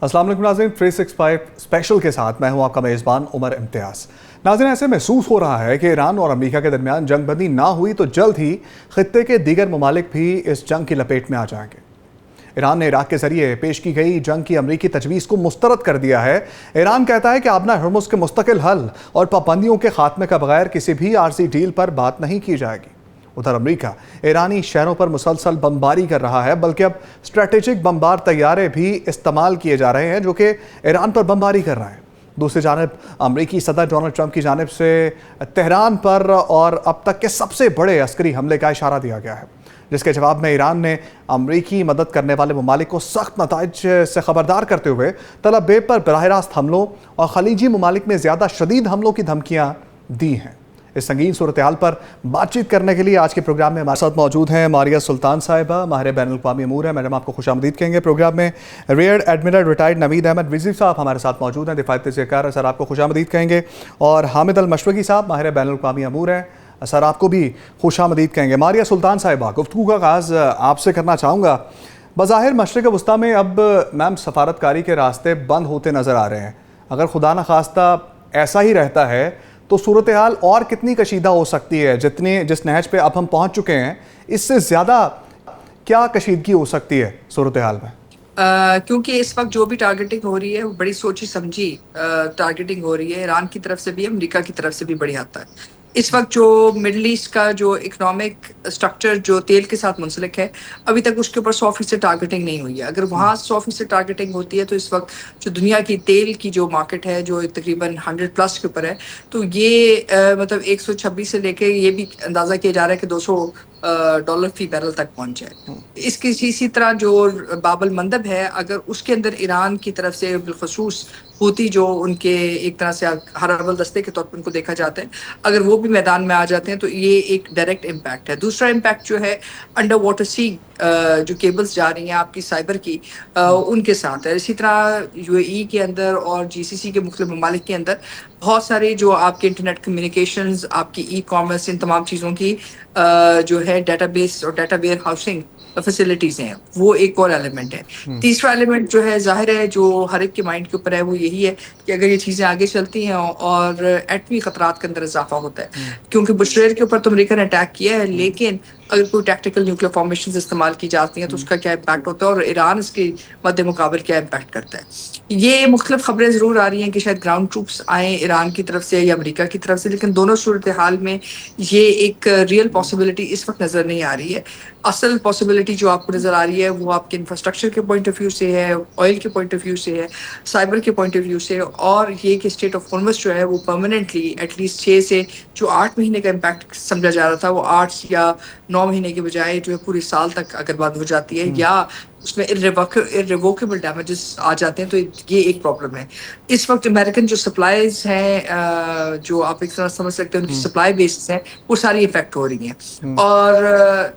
अस्सलाम वालेकुम नाज़रीन, 365 स्पेशल के साथ मैं हूं आपका मेज़बान उमर इम्तियाज़। नाज़रीन, ऐसे महसूस हो रहा है कि ईरान और अमेरिका के दरमियान जंग बंदी ना हुई तो जल्द ही खित्ते के दीगर ममालिक भी इस जंग की लपेट में आ जाएंगे। ईरान ने इराक के जरिए पेश की गई जंग की अमरीकी तजवीज़ को मुस्तरद कर दिया है। ईरान कहता है कि आबना हर्मुज़ के मुस्तकिल हल और पाबंदियों के खात्मे का बगैर किसी भी आरजी डील पर बात नहीं की जाएगी। उधर अमेरिका ईरानी शहरों पर मुसलसल बमबारी कर रहा है, बल्कि अब स्ट्रेटेजिक बमबार तैयारे भी इस्तेमाल किए जा रहे हैं जो कि ईरान पर बमबारी कर रहे हैं। दूसरी जानब अमेरिकी सदर डोनाल्ड ट्रंप की जानिब से तेहरान पर और अब तक के सबसे बड़े अस्करी हमले का इशारा दिया गया है, जिसके जवाब में ईरान ने अमरीकी मदद करने वाले ममालिक को सख्त नताइज से खबरदार करते हुए तल अबीब पर बराह रास्त हमलों और खलीजी ममालिक में ज़्यादा शदीद हमलों की धमकियाँ दी हैं। इस संगीन सूरत हाल पर बातचीत करने के लिए आज के प्रोग्राम में हमारे साथ मौजूद हैं मारिया सुल्तान साहिबा, माहिर बैनुल-अक़वामी अमूर है। मैडम, आपको खुशामदीद कहेंगे प्रोग्राम में। Rear admiral retired Naveed Ahmed Rizvi साहब हमारे साथ मौजूद हैं, दिफाई तज़कियाकार, सर आपको खुशामदीद कहेंगे। और हामिद अल मशरक़ी साहब, माहिर बैनुल-अक़वामी अमूर हैं, सर आपको भी खुशामदीद कहेंगे। मारिया सुल्तान साहिबा, गुफ्तगू का आगाज़ आपसे करना चाहूँगा। बज़ाहिर मशरिक़ वस्ता में अब मैम सफारतकारी के रास्ते बंद होते नज़र आ रहे हैं। अगर खुदा न खास्ता ऐसा ही रहता है तो सूरत हाल और कितनी कशीदा हो सकती है? जिस नहज पे अब हम पहुंच चुके हैं, इससे ज़्यादा क्या कशीदगी हो सकती है सूरत हाल में? क्योंकि इस वक्त जो भी टारगेटिंग हो रही है वो बड़ी सोची समझी टारगेटिंग हो रही है, ईरान की तरफ से भी, अमेरिका की तरफ से भी बड़ी हद तक। इस वक्त जो मिडल ईस्ट का जो इकोनॉमिक स्ट्रक्चर जो तेल के साथ मुंसलिक है, अभी तक उसके ऊपर 100% टारगेटिंग नहीं हुई है। अगर वहाँ 100% टारगेटिंग होती है तो इस वक्त जो दुनिया की तेल की जो मार्केट है जो तकरीबन 100+ के ऊपर है, तो ये मतलब 126 से लेके ये भी अंदाज़ा किया जा रहा है कि $200 फी बैरल तक पहुंच जाए। इसकी इसी तरह जो बाबल मंदब है, अगर उसके अंदर ईरान की तरफ से बिलखसूस हूती जो उनके एक तरह से हरबल दस्ते के तौर पर उनको देखा जाता है, अगर वो भी मैदान में आ जाते हैं तो ये एक डायरेक्ट इम्पैक्ट है। दूसरा इम्पैक्ट जो है अंडर वाटर सी जो केबल्स जा रही हैं आपकी साइबर की, उनके साथ है। इसी तरह यूएई के अंदर और जीसीसी के मुख्तलिफ ममालिक के अंदर बहुत सारे जो आपके इंटरनेट कम्युनिकेशंस, आपकी ई कॉमर्स, इन तमाम चीज़ों की जो है डेटाबेस और डेटा वेयर हाउसिंग फैसिलिटीज हैं, वो एक और एलिमेंट है। तीसरा एलिमेंट जो है जाहिर है जो हर एक के माइंड के ऊपर है, वो यही है कि अगर ये चीज़ें आगे चलती हैं और एटमी खतरात के अंदर इजाफा होता है, क्योंकि बुशरेर के ऊपर तो अमेरिका ने अटैक किया है, लेकिन अगर कोई टैक्टिकल न्यूक्लियर फॉर्मेशन इस्तेमाल की जाती हैं तो उसका क्या इम्पैक्ट होता है और ईरान इसके मद्दे मुकाबले क्या इम्पैक्ट करता है। ये मुख्तलिफ खबरें ज़रूर आ रही हैं कि शायद ग्राउंड ट्रूप्स आए ईरान की तरफ से या अमेरिका की तरफ से, लेकिन दोनों सूरत हाल में ये एक रियल पॉसिबिलिटी इस वक्त नज़र नहीं आ रही है। असल पॉसिबिलिटी जो आपको नज़र आ रही है वो आपके इंफ्रास्ट्रक्चर के पॉइंट ऑफ व्यू से है, ऑयल के पॉइंट ऑफ व्यू से है, साइबर के पॉइंट ऑफ व्यू से, और ये कि स्टेट ऑफ हॉर्मुज़ जो है वो परमानेंटली एटलीस्ट 6 से जो 8 महीने का इम्पैक्ट समझा जा रहा था, वो 8 या 9 महीने के बजाय जो है पूरे साल तक अगर बंद हो जाती है या उसमें इर्रिवोकेबल डैमेजेस आ जाते हैं, तो ये एक प्रॉब्लम है। इस वक्त अमेरिकन जो सप्लाईज हैं, जो आप एक तरह समझ सकते हैं उनकी सप्लाई बेसिस हैं, वो सारी इफेक्ट हो रही हैं। और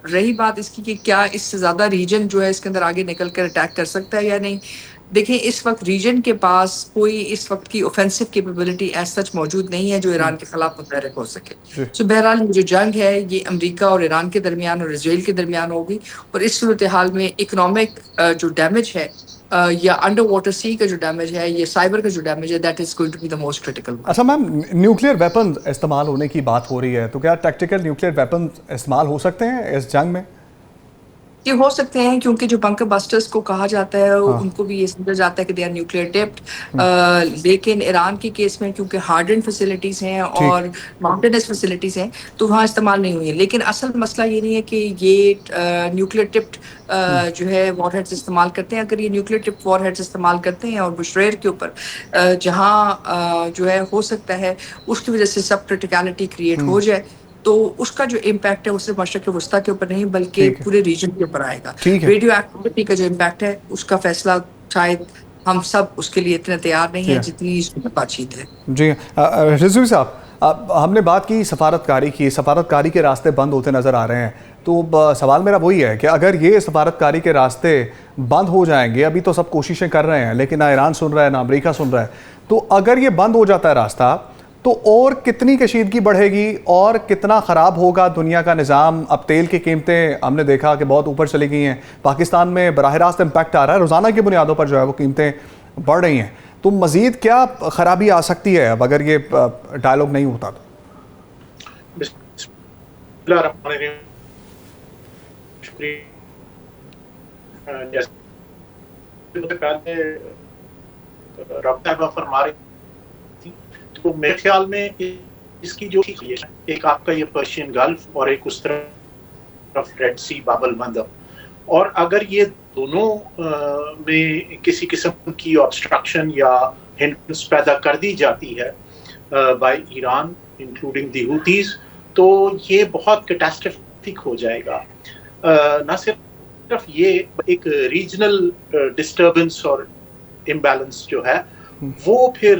रही बात इसकी कि क्या इससे ज़्यादा रीजन जो है इसके अंदर आगे निकल कर अटैक कर सकता है या नहीं, देखिए इस वक्त रीजन के पास कोई इस वक्त की ऑफेंसिव कैपेबिलिटी एज सच मौजूद नहीं है जो ईरान के खिलाफ मुतहरक हो सके। सो बहरहाल जो जंग है ये अमेरिका और ईरान के दरमियान और इजराइल के दरमियान होगी, और इस सूरत हाल में इकोनॉमिक जो डैमेज है या अंडर वाटर सी का जो डैमेज है, ये साइबर का जो डैमेज है, that is going to be the most critical. अच्छा मैम, न्यूक्लियर वेपन इस्तेमाल होने की बात हो रही है, तो क्या टैक्टिकल न्यूक्लियर वेपन इस्तेमाल हो सकते हैं इस जंग में? ये हो सकते हैं, क्योंकि जो बंकर बस्टर्स को कहा जाता है उनको भी ये समझा जाता है कि दे आर न्यूक्लियर टिप्ड, लेकिन ईरान के केस में क्योंकि हार्डन्ड फैसिलिटीज हैं और माउंटेनस फैसिलिटीज हैं तो वहाँ इस्तेमाल नहीं हुई है। लेकिन असल मसला ये नहीं है कि ये न्यूक्लियर टिप्ड जो है वॉरहेड्स इस्तेमाल करते हैं। अगर ये न्यूक्लियर टिप्ड वॉरहेड्स इस्तेमाल करते हैं और बुशरेर के ऊपर जहाँ जो है हो सकता है उसकी वजह से सब क्रिटिकलिटी क्रिएट हो जाए, तो उसका जो इम्पैक्ट है उससे मशरक़ वस्ता के ऊपर नहीं बल्कि पूरे रीजन के ऊपर आएगा। रेडियो एक्टिविटी का जो इम्पैक्ट है उसका फैसला शायद हम सब उसके लिए इतने तैयार नहीं है जितनी इसमें बातचीत है। जी रिजवी साहब, हमने बात की सफारतकारी के रास्ते बंद होते नज़र आ रहे हैं, तो सवाल मेरा वही है कि अगर ये सफारतकारी के रास्ते बंद हो जाएंगे, अभी तो सब कोशिशें कर रहे हैं लेकिन ना ईरान सुन रहा है ना अमेरिका सुन रहा है, तो अगर ये बंद हो जाता है रास्ता तो और कितनी कशीदगी बढ़ेगी और कितना ख़राब होगा दुनिया का निज़ाम। अब तेल की कीमतें हमने देखा कि बहुत ऊपर चली गई हैं, पाकिस्तान में बराह रास्त इम्पैक्ट आ रहा है, रोज़ाना की बुनियादों पर जो है वो कीमतें बढ़ रही हैं, तो मज़ीद क्या खराबी आ सकती है अब अगर ये डायलॉग नहीं होता तो? बिस्मिल्लाहिर्रहमानिर्रहीम। जैसे पहले रब्ता फरमा रही थी, तो मेरे ख्याल में इसकी जो एक आपका ये पर्शियन गल्फ और एक उस तरफ रेड सी बाबल बंदर, और अगर ये दोनों में किसी किस्म की ऑब्स्ट्रक्शन या हिंड्रेंस पैदा कर दी जाती है बाय ईरान इंक्लूडिंग दी हुतीज, तो ये बहुत कैटास्ट्रोफिक हो जाएगा। ना सिर्फ ये, एक रीजनल डिस्टर्बेंस और इम्बैलेंस जो है वो फिर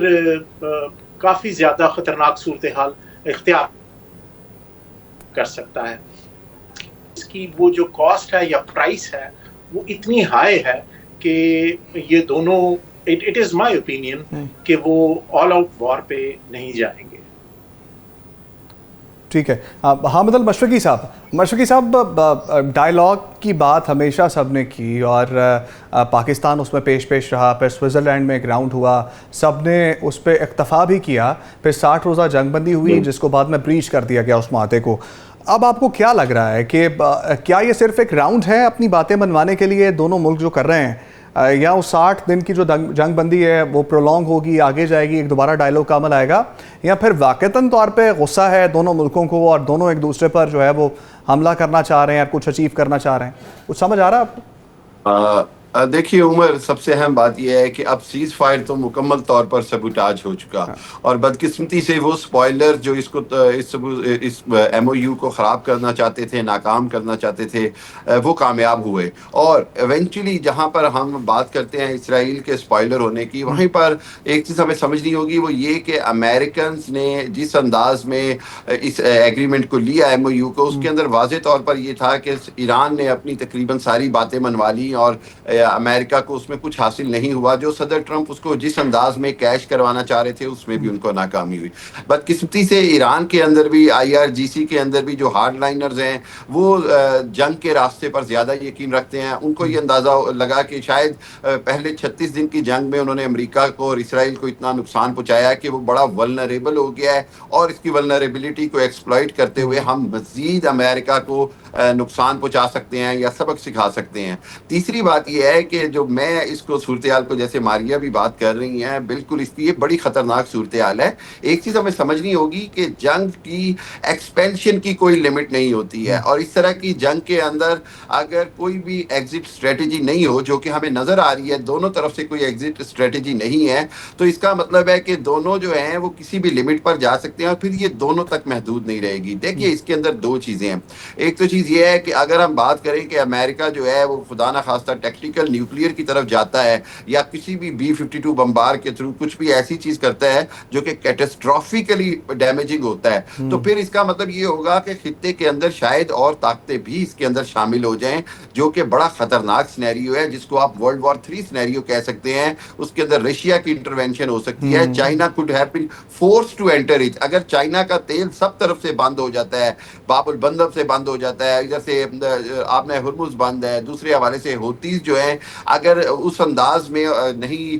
काफी ज्यादा खतरनाक सूरत हाल इख्तियार कर सकता है। इसकी वो जो कॉस्ट है या प्राइस है वो इतनी हाई है कि ये दोनों, इट इज माय ओपिनियन कि वो ऑल आउट वॉर पे नहीं जाएंगे। ठीक है। हामिद अल मशरकी साहब, डायलॉग की बात हमेशा सब ने की और पाकिस्तान उसमें पेश रहा, फिर स्विट्ज़रलैंड में एक राउंड हुआ, सब ने उस पर इक्तफ़ा भी किया, फिर 60 रोज़ा जंगबंदी हुई जिसको बाद में ब्रीच कर दिया गया उस माहदे को। अब आपको क्या लग रहा है कि क्या ये सिर्फ एक राउंड है अपनी बातें मनवाने के लिए दोनों मुल्क जो कर रहे हैं, या वो 60 दिन की जो जंगबंदी है वो प्रोलॉन्ग होगी, आगे जाएगी, एक दोबारा डायलॉग का अमल आएगा, या फिर वाक़तन तौर पे गुस्सा है दोनों मुल्कों को और दोनों एक दूसरे पर जो है वो हमला करना चाह रहे हैं, कुछ अचीव करना चाह रहे हैं? कुछ समझ आ रहा है आपको? देखिए उमर, सबसे अहम बात यह है कि अब सीज फायर तो मुकम्मल तौर पर सबूटाज हो चुका, और बदकिस्मती से वो स्पॉइलर जो इस MOU को ख़राब करना चाहते थे, नाकाम करना चाहते थे, वो कामयाब हुए। और इवेंचुअली जहाँ पर हम बात करते हैं इसराइल के स्पॉइलर होने की, वहीं पर एक चीज़ हमें समझनी होगी, वो ये कि अमेरिकन ने जिस अंदाज में इस एग्रीमेंट को लिया MOU को, उसके अंदर वाज़े तौर पर यह था कि ईरान ने अपनी तकरीबन सारी बातें मनवा ली और अमेरिका को उसमें कुछ हासिल नहीं हुआ। जो सदर ट्रंप उसको जिस अंदाज में कैश करवाना चाह रहे थे उसमें भी उनको नाकामी हुई। बदकिस्मती से ईरान के अंदर भी, IRGC के अंदर भी जो हार्ड लाइनर्स हैं वो जंग के रास्ते पर ज़्यादा यकीन रखते हैं। उनको ये अंदाज़ा लगा कि शायद पहले 36 दिन की जंग में उन्होंने अमेरिका को और इसराइल को इतना नुकसान पहुँचाया कि वो बड़ा वल्नरेबल हो गया है, और इसकी वल्नरेबिलिटी को एक्सप्लॉइट करते हुए हम मज़ीद अमेरिका को नुकसान पहुँचा सकते हैं या सबक सिखा सकते हैं। तीसरी बात यह है कि जो मैं इसको सूरत हाल को, जैसे मारिया भी बात कर रही हैं, बिल्कुल इसकी ये बड़ी खतरनाक सूरत हाल है। एक चीज़ हमें समझनी होगी कि जंग की एक्सपेंशन की कोई लिमिट नहीं होती है, और इस तरह की जंग के अंदर अगर कोई भी एग्जिट स्ट्रेटजी नहीं हो, जो कि हमें नज़र आ रही है दोनों तरफ से कोई एग्जिट स्ट्रेटजी नहीं है, तो इसका मतलब है कि दोनों जो हैं वो किसी भी लिमिट पर जा सकते हैं और फिर ये दोनों तक महदूद नहीं रहेगी। देखिए इसके अंदर दो चीज़ें हैं। एक तो चीज़ ये है कि अगर हम बात करें कि अमेरिका जो है वो खुदा ना खास्ता टैक्टिकल न्यूक्लियर की तरफ जाता है या किसी भी B-52 बम्बार के थ्रू कुछ भी ऐसी चीज करता है जो कि कैटास्ट्रोफिकली डैमेजिंग होता है, तो फिर इसका मतलब ये होगा कि खित्ते के अंदर शायद और ताकतें भी इसके अंदर शामिल हो जाएं, जो कि बड़ा खतरनाक सिनेरियो है, जिसको आप वर्ल्ड वॉर 3 सिनेरियो कह सकते हैं। उसके अंदर रशिया की इंटरवेंशन हो सकती है, China could have been forced to enter it. अगर चाइना का तेल सब तरफ से बंद हो जाता है, बाबुल बंदर से बंद हो जाता है, इधर से आपने हुर्मुज बंद है, दूसरे हवाले से होतीज जो है अगर उस अंदाज में नहीं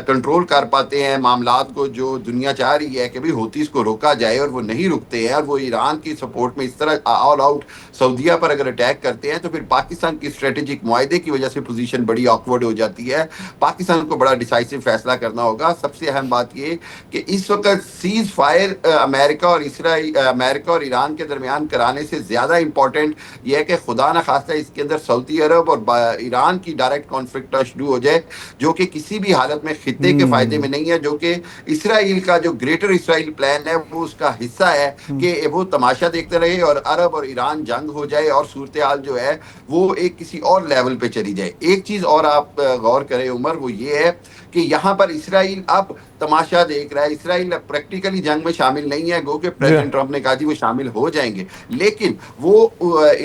कंट्रोल कर पाते हैं मामलात को, जो दुनिया चाह रही है कि भाई होतीज को रोका जाए, और वो नहीं रुकते हैं और वो ईरान की सपोर्ट में इस तरह ऑल आउट सऊदीया पर अगर अटैक करते हैं, तो फिर पाकिस्तान की स्ट्रेटेजिक मुआहदे की वजह से पोजीशन बड़ी ऑकवर्ड हो जाती है। पाकिस्तान को बड़ा डिसाइसिव फैसला करना होगा। सबसे अहम बात ये कि इस वक्त सीज फायर अमेरिका और ईरान के दरमियान कराने से ज्यादा इंपॉर्टेंट यह है कि खुदा ना खास्ता इसके अंदर सऊदी अरब और ईरान की डायरेक्ट कॉन्फ्लिक्ट शुरू हो जाए, जो कि किसी भी हालत में खित्ते के फायदे में नहीं है, जो कि इसराइल का जो ग्रेटर इसराइल प्लान है वो उसका हिस्सा है कि वो तमाशा देखते रहे और अरब और ईरान जंग हो जाए और सूरत हाल जो है वो एक किसी और लेवल पे चली जाए। एक चीज और आप गौर करें उमर, वो ये है कि यहाँ पर इसराइल अब तमाशा देख रहा है। इसराइल प्रैक्टिकली जंग में शामिल नहीं है, गो के प्रेसिडेंट ट्रंप ने कहा जी वो शामिल हो जाएंगे, लेकिन वो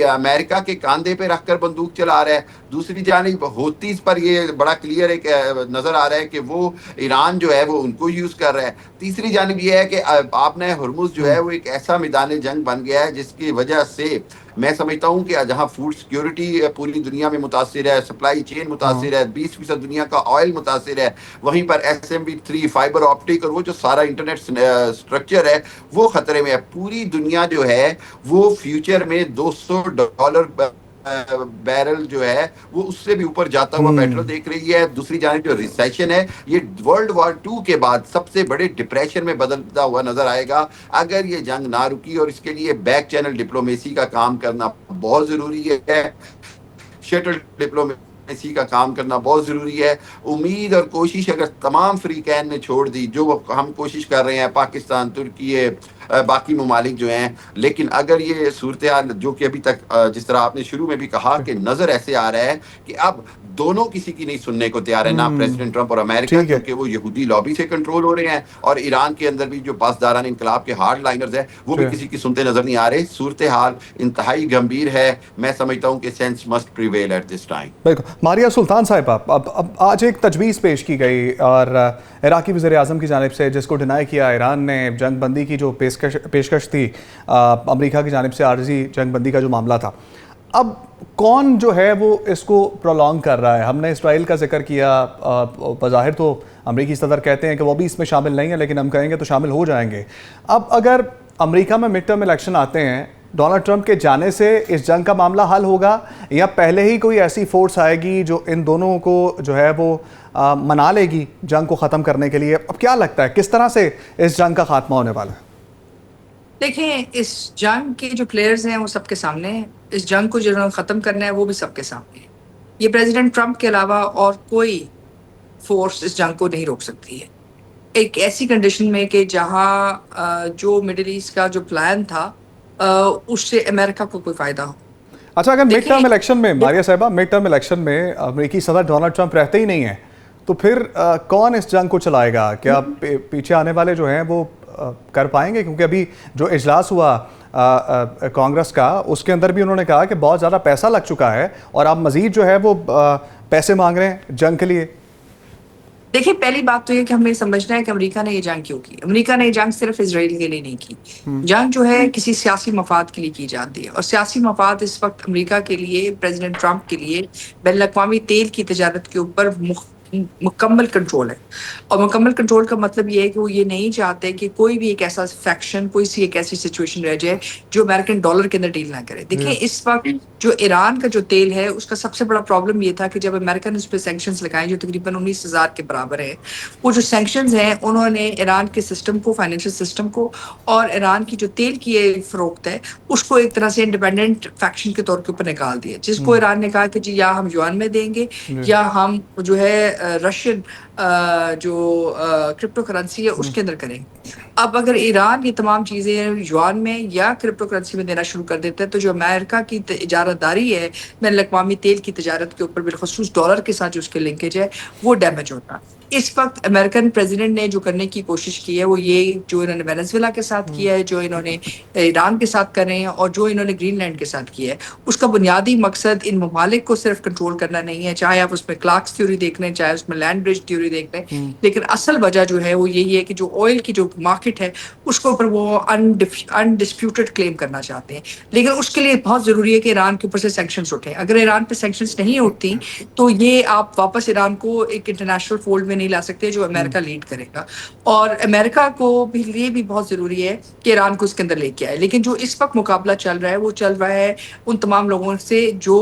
अमेरिका के कांधे पे रखकर बंदूक चला रहा है। दूसरी जानिब हमारी होतीज पर ये बड़ा क्लियर एक नजर आ रहा है कि वो ईरान जो है वो उनको यूज कर रहा है। तीसरी जानिब ये है कि आपने हुर्मुज जो है वो एक ऐसा मैदान जंग बन गया है जिसकी वजह से मैं समझता हूँ कि जहाँ फूड सिक्योरिटी पूरी दुनिया में मुतासिर है, सप्लाई चेन मुतासिर है, 20% दुनिया का ऑयल मुतासिर है, वहीं पर SMB3 फाइबर ऑप्टिक और वो जो सारा इंटरनेट स्ट्रक्चर है वो खतरे में है। पूरी दुनिया जो है वो फ्यूचर में $200 बैरल जो है वो उससे भी ऊपर जाता हुआ पेट्रोल देख रही है। दूसरी जानिब जो रिसेशन है ये वर्ल्ड वॉर 2 के बाद सबसे बड़े डिप्रेशन में बदलता हुआ नजर आएगा अगर ये जंग ना रुकी, और इसके लिए बैक चैनल डिप्लोमेसी का काम करना बहुत जरूरी है, शटल डिप्लोमेसी का काम करना बहुत जरूरी है। उम्मीद और कोशिश अगर तमाम फ्रीकैन ने छोड़ दी, जो हम कोशिश कर रहे हैं पाकिस्तान, तुर्की, बाकी ममालिक जो हैं, लेकिन अगर ये सूरत हाल जो कि अभी तक जिस तरह आपने शुरू में भी कहा कि नजर ऐसे आ रहा है कि अब दोनों किसी की नहीं सुनने को तैयार है, ना प्रेसिडेंट ट्रंप और अमेरिका, क्योंकि वो यहूदी लॉबी से कंट्रोल हो रहे हैं, और ईरान के अंदर भी जो पासदारान इनकलाब के हार्ड लाइनर्स हैं वो भी किसी की सुनते नजर नहीं आ रहे। सूरत हाल इंतहाई गंभीर है। मैं समझता हूँ कि sense must prevail at this time. बिल्कुल। मारिया सुल्तान साहिब, अब आज एक तजवीज़ पेश की गई और इराकी वज़ीर आज़म की जानिब से, जिसको डिनाई किया ईरान ने, जंग बंदी की जो पेशकश थी अमेरिका की जानिब से, आर्जी जंग बंदी का जो मामला था, अब कौन जो है वो इसको प्रोलॉन्ग कर रहा है? हमने इसराइल का जिक्र किया, बज़ाहिर तो अमेरिकी सदर कहते हैं कि वो भी इसमें शामिल नहीं है, लेकिन हम कहेंगे तो शामिल हो जाएंगे। अब अगर अमेरिका में मिड टर्म इलेक्शन आते हैं, डोनाल्ड ट्रंप के जाने से इस जंग का मामला हल होगा, या पहले ही कोई ऐसी फोर्स आएगी जो इन दोनों को जो है वो मना लेगी जंग को ख़त्म करने के लिए? अब क्या लगता है किस तरह से इस जंग का खात्मा होने वाला है? देखें, इस जंग के जो प्लेयर्स हैं वो सबके सामने हैं। इस जंग को जिन्होंने ख़त्म करना है वो भी सबके सामने है। ये प्रेसिडेंट ट्रंप के अलावा और कोई फोर्स इस जंग को नहीं रोक सकती है। एक ऐसी कंडीशन में कि जहाँ जो मिडिल ईस्ट का जो प्लान था उससे अमेरिका को कोई फ़ायदा हो। अच्छा, अगर मिड टर्म इलेक्शन में, मारिया साहिबा, मिड टर्म इलेक्शन में अमेरिकी सदर डोनाल्ड ट्रंप रहते ही नहीं है, तो फिर कौन इस जंग को चलाएगा? क्या पीछे आने वाले जो हैं वो कर पाएंगे? क्योंकि अभी जो इजलास हुआ कांग्रेस का, उसके अंदर भी उन्होंने कहा कि बहुत ज़्यादा पैसा लग चुका है और आप मज़ीद जो है वो पैसे मांग रहे हैं जंग के लिए। देखिए, पहली बात तो ये कि हमें समझना है कि अमेरिका ने ये जंग क्यों की। अमेरिका ने ये जंग सिर्फ इजराइल के लिए नहीं की। जंग जो है किसी सियासी मफाद के लिए की जाती है, और सियासी मफाद इस वक्त अमेरिका के लिए, प्रेसिडेंट ट्रंप के लिए, बैनुल-अक़वामी तेल की तजारत के ऊपर मुकम्मल कंट्रोल है। और मुकम्मल कंट्रोल का मतलब ये है कि वो ये नहीं चाहते कि कोई भी एक ऐसा फैक्शन, कोई सी एक ऐसी सिचुएशन रह जाए जो अमेरिकन डॉलर के अंदर डील ना करे। देखिए, इस वक्त जो ईरान का जो तेल है उसका सबसे बड़ा प्रॉब्लम ये था कि जब अमेरिका ने उस पर सैंक्शंस लगाए जो तकरीबन 19,000 के बराबर है, वो जो सैंक्शंस हैं उन्होंने ईरान के सिस्टम को, फाइनेंशियल सिस्टम को, और ईरान की जो तेल की फरोख्त है उसको एक तरह से इंडिपेंडेंट फैक्शन के तौर के ऊपर निकाल दिया, जिसको ईरान ने कहा कि जी या हम युआन में देंगे या हम जो है रशियन जो क्रिप्टो करेंसी है उसके अंदर करेंगे। अब अगर ईरान ये तमाम चीज़ें युआन में या क्रिप्टो करेंसी में देना शुरू कर देता है तो जो अमेरिका की इजारतदारी है बैनुल-अक़वामी तेल की तजारत के ऊपर, बिलखुसूस डॉलर के साथ जो उसके लिंकेज है, वो डैमेज होता है। इस वक्त अमेरिकन प्रेसिडेंट ने जो करने की कोशिश की है वो ये, जो इन्होंने वेनेजुएला के साथ किया है, जो इन्होंने ईरान के साथ कर रहे हैं, और जो इन्होंने ग्रीनलैंड के साथ किया है, उसका बुनियादी मकसद इन ममालिक को सिर्फ कंट्रोल करना नहीं है, चाहे आप उसमें क्लार्क्स थ्योरी देख लें, चाहे उसमें लैंड ब्रिज थ्योरी देख लें, लेकिन असल वजह जो है वो यही है कि जो ऑयल की जो मार्केट है उसके ऊपर वो अनडिस्प्यूटेड क्लेम करना चाहते हैं। लेकिन उसके लिए बहुत ज़रूरी है कि ईरान के ऊपर से सैंक्शंस उठे। अगर ईरान पे सैंक्शंस नहीं उठती तो ये आप वापस ईरान को एक इंटरनेशनल फोल्ड में नहीं ला सकते जो अमेरिका लीड करेगा, और अमेरिका को भी लिए भी बहुत ज़रूरी है कि ईरान को इसके अंदर लेके आए। लेकिन जो इस वक्त मुकाबला चल रहा है वो चल रहा है उन तमाम लोगों से जो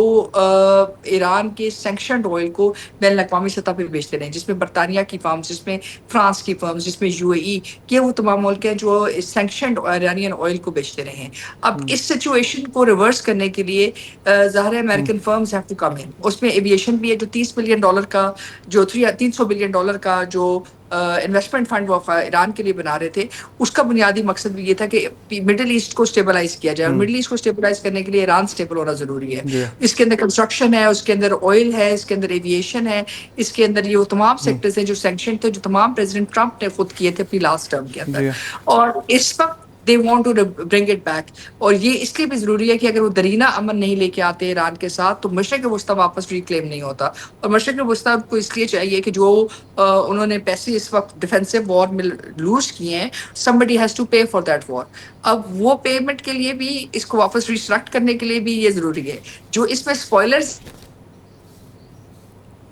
ईरान के सैंक्शनड ऑयल को बैनुल-अक़वामी सतह पर बेचते रहे, जिसमें बरतानिया की फर्म्स, जिसमें फ्रांस की फर्म्स, जिसमें UAE के वो तमाम मुल्क हैं जो सैंक्शनड ईरानियन ऑयल को बेचते रहे हैं। अब इस सिचुएशन को रिवर्स करने के लिए ज़ाहिर है American firms have to come in. उसमें एविएशन भी है, जो $30 बिलियन का, जो $300 बिलियन का जो इन्वेस्टमेंट फंड वो ईरान के लिए बना रहे थे, उसका बुनियादी मकसद भी ये था कि मिडिल ईस्ट को स्टेबलाइज किया जाए, और मिडिल ईस्ट को स्टेबलाइज करने के लिए ईरान स्टेबल होना जरूरी है। इसके अंदर कंस्ट्रक्शन है, उसके अंदर ऑयल है, इसके अंदर एविएशन है, इसके अंदर ये तमाम सेक्टर्स हैं जो सैंक्शन थे, जो तमाम प्रेसिडेंट ट्रंप ने खुद किए थे अपनी लास्ट टर्म के अंदर। और इस वक्त they want to bring it back. और ये इसलिए भी ज़रूरी है कि अगर वो दरीना अमन नहीं लेके आते ईरान के साथ तो मशरिक़ वस्ता वापस रिक्लेम नहीं होता। और मशरिक़ वस्ता को इसलिए चाहिए कि जो उन्होंने पैसे इस वक्त डिफेंसिव वॉर में लूज किए हैं, समबडी हैज़ टू पे फॉर दैट वॉर। अब वो पेमेंट के लिए भी, इसको वापस रिस्ट्रक्ट करने के लिए भी ये ज़रूरी है। जो इसमें स्पॉयलर्स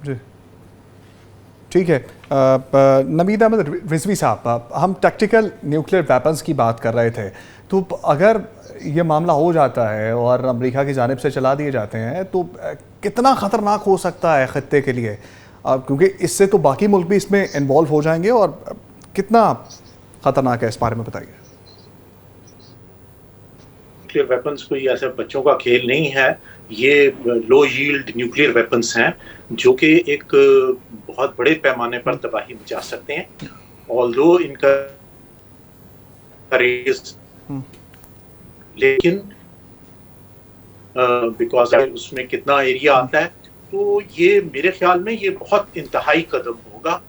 जी ठीक है। नवीद अहमद रिजवी साहब, हम टैक्टिकल न्यूक्लियर वेपन्स की बात कर रहे थे, तो अगर ये मामला हो जाता है और अमेरिका की जानिब से चला दिए जाते हैं तो कितना ख़तरनाक हो सकता है ख़त्ते के लिए, क्योंकि इससे तो बाकी मुल्क भी इसमें इन्वॉल्व हो जाएंगे, और कितना ख़तरनाक है इस बारे में बताइए। न्यूक्लियर वेपन्स कोई ऐसा बच्चों का खेल नहीं है, ये लो यील्ड न्यूक्लियर वेपन्स हैं जो कि एक बहुत बड़े पैमाने पर तबाही मचा सकते हैं। ऑल्दो इनका रेस, लेकिन बिकॉज उसमें कितना एरिया आता है, तो ये मेरे ख्याल में ये बहुत इंतहाई कदम होगा।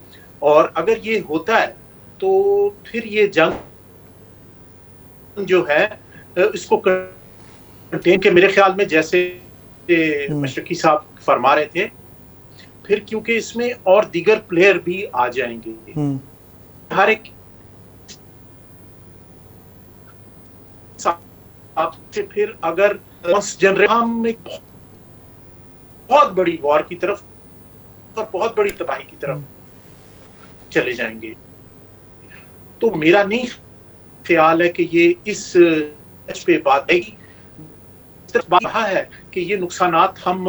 और अगर ये होता है तो फिर ये जंग जो है इसको कंटेन के, मेरे ख्याल में जैसे मशरकी साहब फरमा रहे थे, फिर क्योंकि इसमें और दीगर प्लेयर भी आ जाएंगे, हर एक से फिर अगर हम एक बहुत बड़ी वॉर की तरफ और बहुत बड़ी तबाही की तरफ चले जाएंगे, तो मेरा नहीं ख्याल है कि ये इस पे बात है। सिर्फ बात है कि ये नुकसानात हम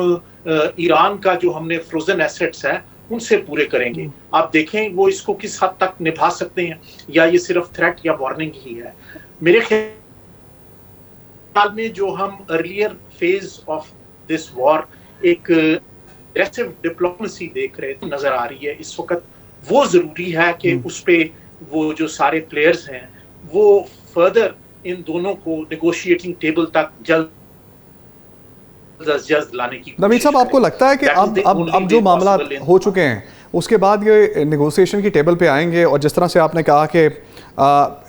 ईरान का जो हमने फ्रोजन एसेट्स है उनसे पूरे करेंगे। आप देखें वो इसको किस हद तक निभा सकते हैं, या ये सिर्फ थ्रेट या वार्निंग ही है। मेरे ख्याल में जो हम earlier phase of this war एक एग्रेसिव डिप्लोमेसी देख रहे थे, नजर आ रही है इस वक्त, वो जरूरी है कि उस पे वो जो सारे प्लेयर्स हैं वो फर्दर इन दोनों को नेगोशिएटिंग टेबल तक जल्द लाने की। नवीद साहब, आपको लगता है कि अब जो मामला हो चुके हैं उसके बाद ये नेगोशिएशन की टेबल पे आएंगे, और जिस तरह से आपने कहा कि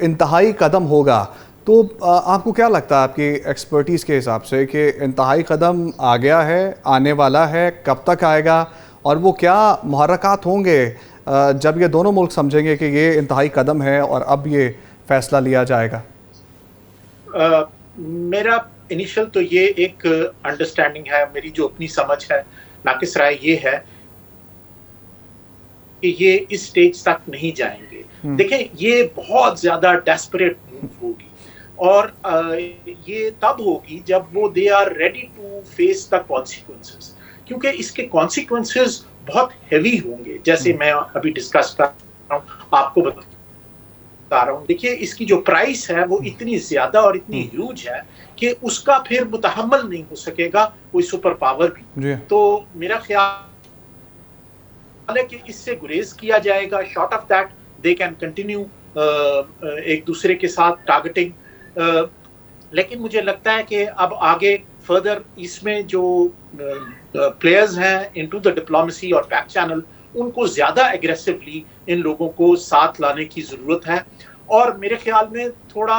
इंतहाई कदम होगा, तो आपको क्या लगता है आपकी एक्सपर्टीज़ के हिसाब से कि इंतहाई कदम आ गया है, आने वाला है, कब तक आएगा, और वो क्या मुहर्रकात होंगे जब ये दोनों मुल्क समझेंगे कि ये इंतहाई कदम है और अब ये फैसला लिया जाएगा? मेरा इनिशियल तो ये एक अंडरस्टैंडिंग है, मेरी जो अपनी समझ है, नाकिस राय ये है कि ये इस स्टेज तक नहीं जाएंगे। देखें, ये बहुत ज्यादा डेस्परेट मूव होगी, और ये तब होगी जब वो they are ready to face the consequences, क्योंकि इसके कॉन्सिक्वेंसेस बहुत हैवी होंगे। जैसे मैं अभी डिस्कस कर रहा हूँ, आपको बता रहा हूँ, देखिए इसकी जो प्राइस है वो इतनी ज्यादा और इतनी ह्यूज है कि उसका फिर मुतहम्मल नहीं हो सकेगा कोई सुपर पावर भी। तो मेरा ख्याल है कि इससे गुरेज किया जाएगा। Short of that they can continue एक दूसरे के साथ टारगेटिंग, लेकिन मुझे लगता है कि अब आगे फर्दर इसमें जो प्लेयर्स हैं इनटू द डिप्लोमेसी और बैक चैनल, उनको ज्यादा एग्रेसिवली इन लोगों को साथ लाने की जरूरत है। और मेरे ख्याल में थोड़ा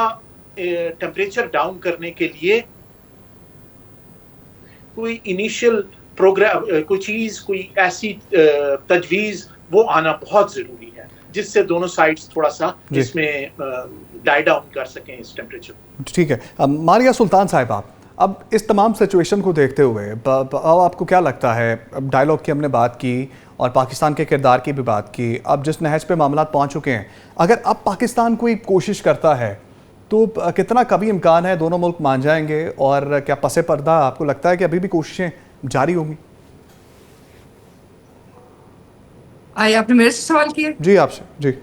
टेम्परेचर डाउन करने के लिए कोई इनिशियल प्रोग्राम, कोई चीज, कोई ऐसी तजवीज वो आना बहुत जरूरी है जिससे दोनों साइड्स थोड़ा सा इसमें डाई डाउन कर सकें इस टेम्परेचर। ठीक है। मारिया सुल्तान साहिब, आप अब इस तमाम सिचुएशन को देखते हुए अब आपको क्या लगता है, अब डायलॉग की हमने बात की और पाकिस्तान के किरदार की भी बात की, अब जिस नहज पे मामला पहुंच चुके हैं, अगर अब पाकिस्तान कोई कोशिश करता है तो कितना कभी इम्कान है दोनों मुल्क मान जाएंगे, और क्या पसे पर्दा आपको लगता है कि अभी भी कोशिशें जारी होंगी? आपने मेरे से सवाल किया? जी, आपसे। जी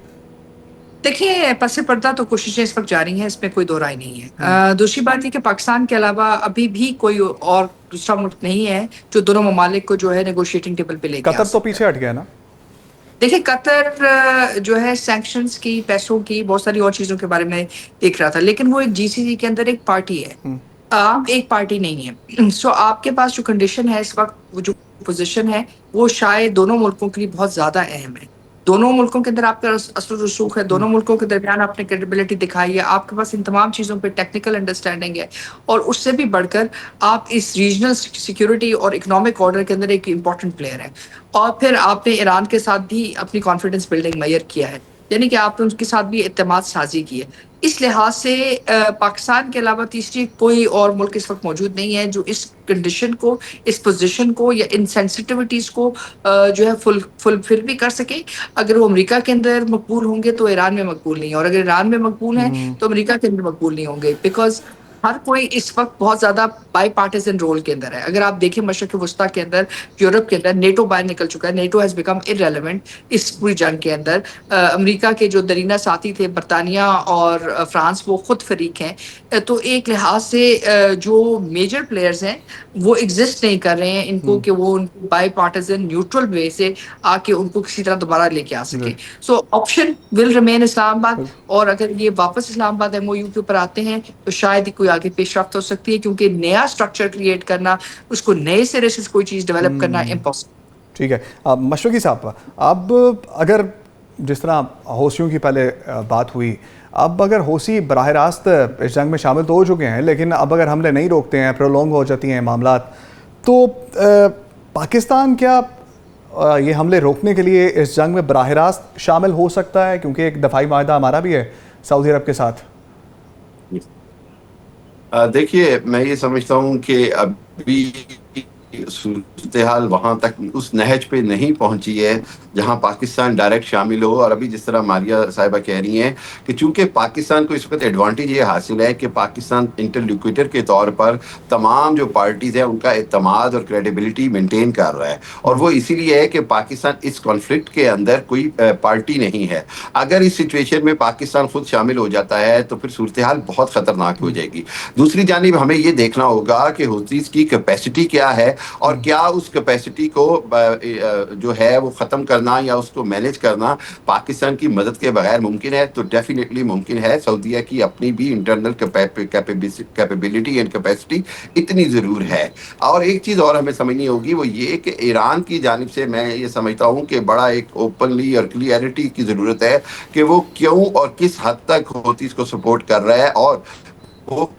देखिए, पसे पर्दा तो कोशिशें इस वक्त जारी हैं, इसमें कोई दो राय नहीं है। दूसरी बात ये कि पाकिस्तान के अलावा अभी भी कोई और दूसरा मुल्क नहीं है जो दोनों ममालिक को जो है नेगोशिएटिंग टेबल पे लेके। कतर तो पीछे हट गया ना? देखिए, कतर जो है सैंक्शंस की, पैसों की, बहुत सारी और चीजों के बारे में देख रहा था, लेकिन वो एक जीसीसी के अंदर एक पार्टी है, आप एक पार्टी नहीं है। सो आपके पास जो कंडीशन है इस वक्त, वो जो पोजीशन है, वो शायद दोनों मुल्कों के लिए बहुत ज्यादा अहम है। दोनों मुल्कों के अंदर आपका असर रसूख है, दोनों मुल्कों के दरमियान आपने क्रेडिबिलिटी दिखाई है, आपके पास इन तमाम चीज़ों पे टेक्निकल अंडरस्टैंडिंग है, और उससे भी बढ़कर आप इस रीजनल सिक्योरिटी और इकोनॉमिक ऑर्डर के अंदर एक इम्पॉर्टेंट प्लेयर है। और फिर आपने ईरान के साथ भी अपनी कॉन्फिडेंस बिल्डिंग मैयर किया है, यानी कि आपने उनके साथ भी इत्तेमाद साजी की है। इस लिहाज से पाकिस्तान के अलावा तीसरी कोई और मुल्क इस वक्त मौजूद नहीं है जो इस कंडीशन को, इस पोजीशन को या इन सेंसिटिविटीज़ को जो है फुलफिल भी कर सके। अगर वो अमेरिका के अंदर मकबूल होंगे तो ईरान में मकबूल नहीं है, और अगर ईरान में मकबूल हैं तो अमेरिका के अंदर मकबूल नहीं होंगे, बिकॉज हर कोई इस वक्त बहुत ज्यादा बाई पार्टिजन रोल के अंदर है। अगर आप देखें मशरक़ वस्ता के अंदर, यूरोप के अंदर नेटो बाहर निकल चुका है, नेटो हैज़ बिकम इररेलेवेंट इस पूरी जंग के अंदर। अमेरिका के जो दरीना साथी थे बरतानिया और फ्रांस, वो खुद फरीक हैं। तो एक लिहाज से जो मेजर प्लेयर्स हैं वो एग्जिस्ट नहीं कर रहे हैं इनको कि वो बाई पार्टिजन न्यूट्रल वे से आके उनको किसी तरह दोबारा लेके आ सके। So option will remain Islamabad, और अगर ये वापस इस्लामाबाद एमओयू के ऊपर आते हैं तो शायद ही कोई आगे पेशरफ्त हो सकती है, क्योंकि नया स्ट्रक्चर क्रिएट करना, उसको नए सिरे से कोई चीज़ डेवलप करना इम्पॉसिबल। ठीक है मशरकी साहब, अब अगर जिस तरह हौसियों की पहले बात हुई, अब अगर हौसी बराह रास्त इस जंग में शामिल तो हो चुके हैं, लेकिन अब अगर हमले नहीं रोकते हैं, प्रोलॉन्ग हो जाती हैं मामला, तो पाकिस्तान क्या ये हमले रोकने के लिए इस जंग में बराह रास्त शामिल हो सकता है? क्योंकि एक दफाई माहदा हमारा भी है सऊदी अरब के साथ। देखिए, मैं ये समझता हूँ कि अभी सूरत हाल वहां तक उस नहज पे नहीं पहुंची है जहां पाकिस्तान डायरेक्ट शामिल हो। और अभी जिस तरह मारिया साहिबा कह रही हैं कि चूंकि पाकिस्तान को इस वक्त एडवांटेज ये हासिल है कि पाकिस्तान इंटरलोक्यूटर के तौर पर तमाम जो पार्टीज हैं उनका एतमाद और क्रेडिबिलिटी मेंटेन कर रहा है, और वो इसीलिए है कि पाकिस्तान इस कॉन्फ्लिक्ट के अंदर कोई पार्टी नहीं है। अगर इस सिचुएशन में पाकिस्तान खुद शामिल हो जाता है तो फिर सूरत हाल बहुत खतरनाक हो जाएगी। दूसरी जानिब हमें ये देखना होगा कि हूतीज़ की कैपेसिटी क्या है, और क्या उस कैपेसिटी को जो है वो ख़त्म करना या उसको मैनेज करना पाकिस्तान की मदद के बगैर मुमकिन है? तो डेफिनेटली मुमकिन है। सऊदीया की अपनी भी इंटरनल कैपेबिलिटी एंड कैपेसिटी इतनी ज़रूर है। और एक चीज़ और हमें समझनी होगी, वो ये कि ईरान की जानिब से मैं ये समझता हूँ कि बड़ा एक ओपनली और क्लियरिटी की ज़रूरत है कि वो क्यों और किस हद तक हूतीज़ को सपोर्ट कर रहा है, और वो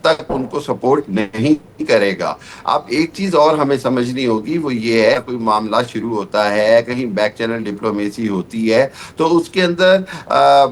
तक उनको सपोर्ट नहीं करेगा। अब एक चीज और हमें समझनी होगी, वो ये है कोई मामला शुरू होता है, कहीं बैक चैनल डिप्लोमेसी होती है, तो उसके अंदर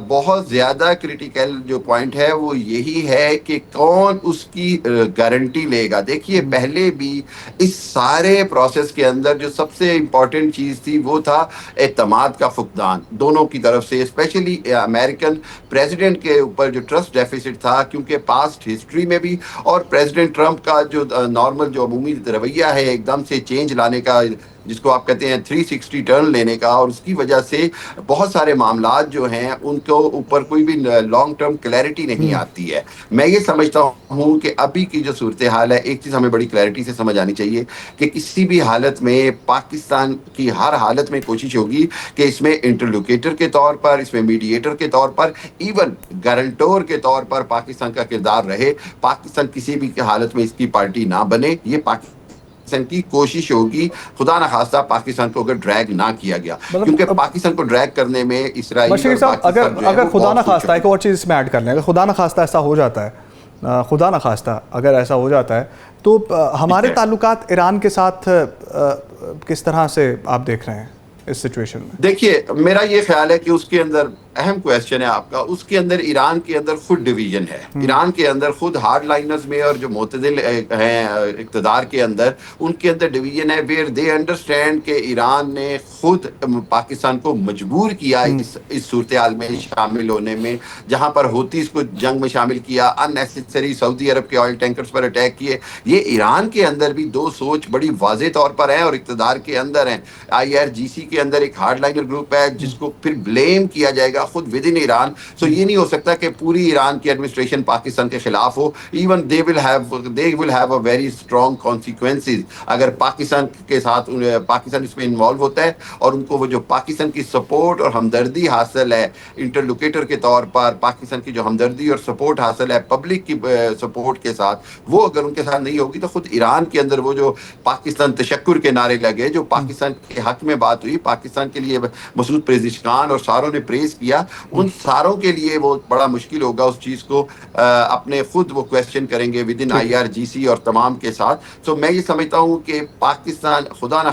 बहुत ज्यादा क्रिटिकल जो पॉइंट है वो यही है कि कौन उसकी गारंटी लेगा। देखिए, पहले भी इस सारे प्रोसेस के अंदर जो सबसे इंपॉर्टेंट चीज थी वो था एतमाद का फुकदान दोनों की तरफ से, स्पेशली अमेरिकन प्रेसिडेंट के ऊपर जो ट्रस्ट डेफिसिट था, क्योंकि पास्ट हिस्ट्री में भी और प्रेसिडेंट ट्रंप का जो नॉर्मल जो अमूमी रवैया है एकदम से चेंज लाने का, जिसको आप कहते हैं 360 टर्न लेने का, और उसकी वजह से बहुत सारे मामलात जो हैं उनको ऊपर कोई भी लॉन्ग टर्म क्लैरिटी नहीं आती है। मैं ये समझता हूँ कि अभी की जो सूरत हाल है, एक चीज़ हमें बड़ी क्लैरिटी से समझ आनी चाहिए कि किसी भी हालत में पाकिस्तान की हर हालत में कोशिश होगी कि इसमें इंटरलोकेटर के तौर पर, इसमें मीडिएटर के तौर पर, इवन गारंटोर के तौर पर पाकिस्तान का किरदार रहे। पाकिस्तान किसी भी हालत में इसकी पार्टी ना बने, ये पाकिस्तान की कोशिश होगी, खुदा न खास्ता पाकिस्तान को अगर ड्रैग ना किया गया, क्योंकि पाकिस्तान को ड्रैग करने में इसराइल अगर खुदा न खास्ता, एक और चीज़ इसमें ऐड कर लें, अगर खुदा न खास्ता ऐसा हो जाता है, खुदा न खास्ता अगर ऐसा हो जाता है, तो हमारे ताल्लुकात ईरान के साथ किस तरह से आप देख रहे हैं इस सिचुएशन में? देखिए, मेरा ये ख्याल है कि उसके अंदर अहम क्वेश्चन है आपका, उसके अंदर ईरान के अंदर खुद डिवीजन है। ईरान के अंदर खुद हार्ड लाइनर्स में और जो मोतदिल हैं इक़्तिदार के अंदर, उनके अंदर डिवीजन है, वेयर दे अंडरस्टैंड कि ईरान ने खुद पाकिस्तान को मजबूर किया इस सूरत हाल में शामिल होने में, जहां पर हूतीज़ को जंग में शामिल किया, अननेसेसरी सऊदी अरब के ऑयल टैंकर्स पर अटैक किए। ये ईरान के अंदर भी दो सोच बड़ी वाज़े तौर पर है और इक़्तिदार के अंदर है। IRGC के अंदर एक हार्ड लाइनर ग्रुप है जिसको फिर ब्लेम किया जाएगा या खुद विद इन ईरान। सो ये नहीं हो सकता कि पूरी ईरान की एडमिनिस्ट्रेशन पाकिस्तान के खिलाफ हो। Even they will have a very strong consequences अगर पाकिस्तान के साथ पाकिस्तान इसमें इन्वॉल्व होता है, और उनको वो जो पाकिस्तान की सपोर्ट और हमदर्दी हासिल है इंटरलोकेटर के तौर पर, पाकिस्तान की जो हमदर्दी और सपोर्ट हासिल है पब्लिक की सपोर्ट के साथ, वो अगर उनके साथ नहीं होगी तो खुद ईरान के अंदर वो जो पाकिस्तान तशक्कुर के नारे लगे, जो पाकिस्तान के हक में बात हुई, पाकिस्तान के लिए मसूद पेज़िशकान और सारों ने प्रेज किया, उन सारों के लिए वो बड़ा मुश्किल होगा उस चीज़ को अपने खुद वो क्वेश्चन करेंगे विद इन IRGC और तमाम के साथ। तो मैं ये समझता हूँ कि पाकिस्तान खुदा न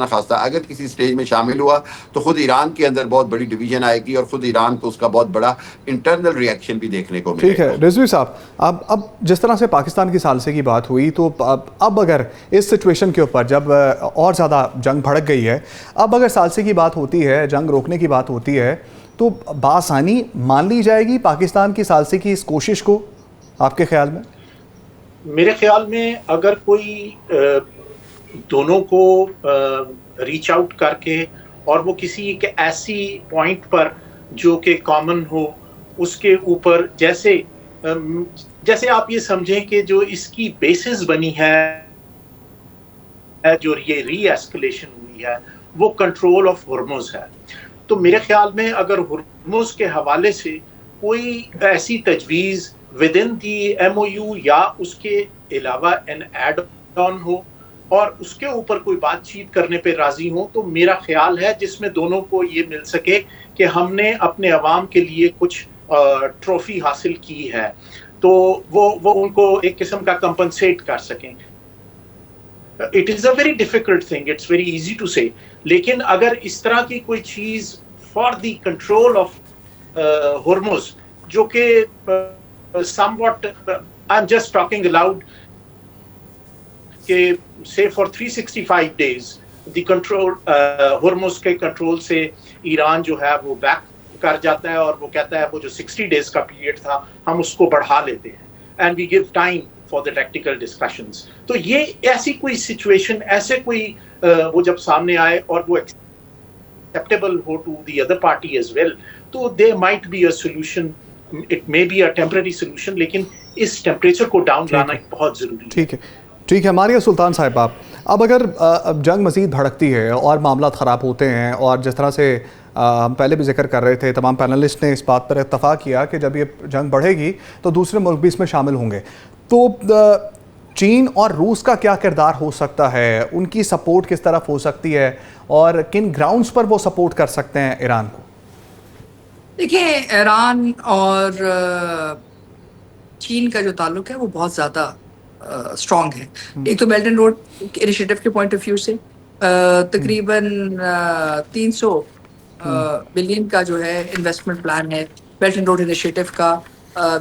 खास्ता अगर किसी स्टेज में शामिल हुआ तो खुद ईरान के अंदर बहुत बड़ी डिवीजन आएगी और खुद ईरान को उसका बहुत बड़ा इंटरनल रिएक्शन भी देखने को मिलेगा। ठीक है रिजवी साहब, अब जिस तरह से पाकिस्तान की सालसे की बात हुई, तो अब अगर इस सिचुएशन के ऊपर जब और ज़्यादा जंग भड़क गई है, अब अगर सालसे की बात होती है, जंग रोकने की बात होती है, तो बासानी मान ली जाएगी पाकिस्तान की सालसे की इस कोशिश को आपके ख्याल में? मेरे ख्याल में अगर कोई दोनों को रीच आउट करके और वो किसी एक ऐसी पॉइंट पर जो कि कॉमन हो उसके ऊपर, जैसे आप ये समझें कि जो इसकी बेसिस बनी है, जो ये री एस्केलेशन हुई है, वो कंट्रोल ऑफ हुर्मुज है। तो मेरे ख्याल में अगर हुर्मुज के हवाले से कोई ऐसी तजवीज़ विद इन दी MOU या उसके अलावा एन एड ऑन हो और उसके ऊपर कोई बातचीत करने पे राजी हो, तो मेरा ख्याल है जिसमें दोनों को ये मिल सके कि हमने अपने अवाम के लिए कुछ ट्रॉफी हासिल की है, तो वो उनको एक किस्म का कंपनसेट कर सकें। It is a very difficult thing, it's very easy to say, लेकिन अगर इस तरह की कोई चीज़ for the control of Hormuz, जो कि somewhat I'm just talking aloud, कि say for 365 days the control हुर्मुज के कंट्रोल से ईरान जो है वो बैक कर जाता है और वो कहता है वो जो 60 डेज का पीरियड था हम उसको बढ़ा लेते हैं and we give time for the tactical discussions। तो ये ऐसी कोई सिचुएशन, ऐसे कोई वो जब सामने आए और वो acceptable हो to the other party as well, तो there might be a solution, it may be a temporary solution, लेकिन इस टेम्परेचर को डाउन लाना बहुत जरूरी है। ठीक है मारिया सुल्तान साहिब, आप अब अगर अब जंग मज़ीद भड़कती है और मामला ख़राब होते हैं, और जिस तरह से हम पहले भी जिक्र कर रहे थे, तमाम पैनलिस्ट ने इस बात पर इत्तफाक किया कि जब ये जंग बढ़ेगी तो दूसरे मुल्क भी इसमें शामिल होंगे, तो चीन और रूस का क्या किरदार हो सकता है, उनकी सपोर्ट किस तरफ हो सकती है और किन ग्राउंड्स पर वो सपोर्ट कर सकते हैं ईरान को? देखिए, ईरान और चीन का जो ताल्लुक है वो बहुत ज़्यादा स्ट्रॉन्ग है। एक तो बेल्ट एंड रोड इनिशिएटिव के पॉइंट ऑफ व्यू से तकरीबन 300 बिलियन का जो है इन्वेस्टमेंट प्लान है बेल्ट एंड रोड इनिशिएटिव का,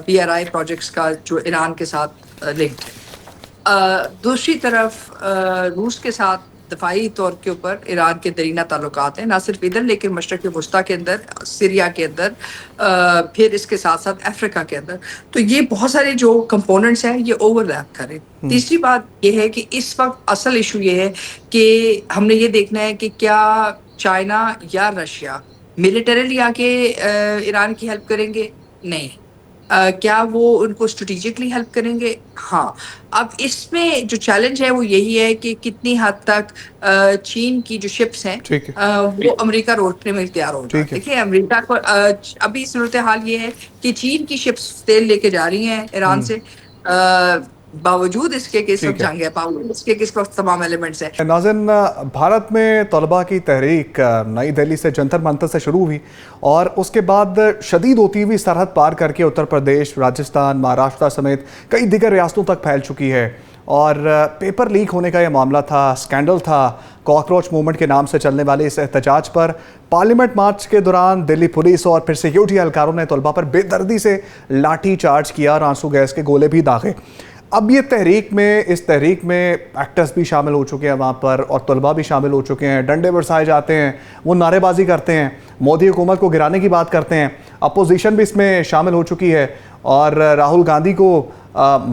BRI प्रोजेक्ट्स का जो ईरान के साथ लिंक्ड है। दूसरी तरफ रूस के साथ दफाई तौर के ऊपर ईरान के दरीना ताल्लुकात हैं, ना सिर्फ इधर लेकिन मशरक़ वस्ता के अंदर, सीरिया के अंदर, फिर इसके साथ साथ अफ्रीका के अंदर। तो ये बहुत सारे जो कंपोनेंट्स हैं ये ओवरलैप करें। तीसरी बात ये है कि इस वक्त असल इशू ये है कि हमने ये देखना है कि क्या चाइना या रशिया मिलिटरीली आके ईरान की हेल्प करेंगे? नहीं। क्या वो उनको स्ट्रेटेजिकली हेल्प करेंगे? हाँ। अब इसमें जो चैलेंज है वो यही है कि कितनी हद तक चीन की जो शिप्स हैं वो अमेरिका रोकने में तैयार होगा। देखिए, अमेरिका को अभी सूरत हाल ये है कि चीन की शिप्स तेल लेके जा रही हैं ईरान से, बावजूद इसके कि सब जंग है, बावजूद इसके कि इस वक्त तमाम एलिमेंट्स हैं। नाज़िन, भारत में तलबा की तहरीक नई दिल्ली से जंतर मंतर से शुरू हुई और उसके बाद शदीद होती हुई सरहद पार करके उत्तर प्रदेश, राजस्थान, महाराष्ट्र समेत कई दीगर रियासतों तक फैल चुकी है। और पेपर लीक होने का यह मामला था, स्कैंडल था। कॉकरोच मूवमेंट के नाम से चलने वाले इस एहतजाज पर पार्लियामेंट मार्च के दौरान दिल्ली पुलिस और फिर सिक्योरिटी एहलकारों ने तलबा पर बेदर्दी से लाठी चार्ज किया और आंसू गैस के गोले भी दागे। अब ये इस तहरीक में एक्टर्स भी शामिल हो चुके हैं वहाँ पर, और तलबा भी शामिल हो चुके हैं। डंडे बरसाए जाते हैं, वो नारेबाजी करते हैं, मोदी हुकूमत को गिराने की बात करते हैं। अपोजिशन भी इसमें शामिल हो चुकी है और राहुल गांधी को